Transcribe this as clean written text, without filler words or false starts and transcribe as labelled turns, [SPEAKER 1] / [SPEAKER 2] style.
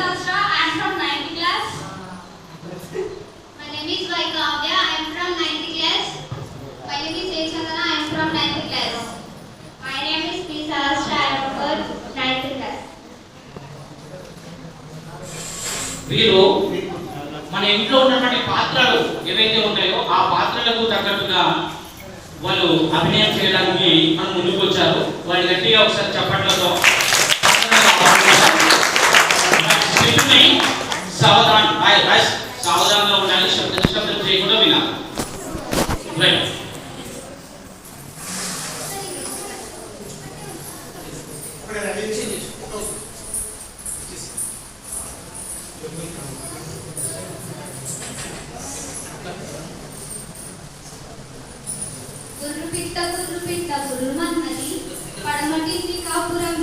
[SPEAKER 1] Sahasra. I am from 9th class. My name is Vaikavya. I am from 9th class. My name is Chandana. I am from 9th class. My name is P. Sahasra. I am from 9th class.
[SPEAKER 2] వీరు మన ఇంట్లో ఉన్నటువంటి పాత్రలు ఏవైతే ఉంటాయో ఆ పాత్రలకు తగ్గట్టుగా వాళ్ళు అభినయం చేయడానికి మనం ముందుకు వచ్చారు. వాళ్ళు గట్టిగా ఒకసారి చప్పట్లతో సావధానంగా ఉండాలి, శబ్దం చేయకుండా వినాలి.
[SPEAKER 1] గుర్రు పిట్ట గుర్రు మన్నది పడమటింటి కాపురం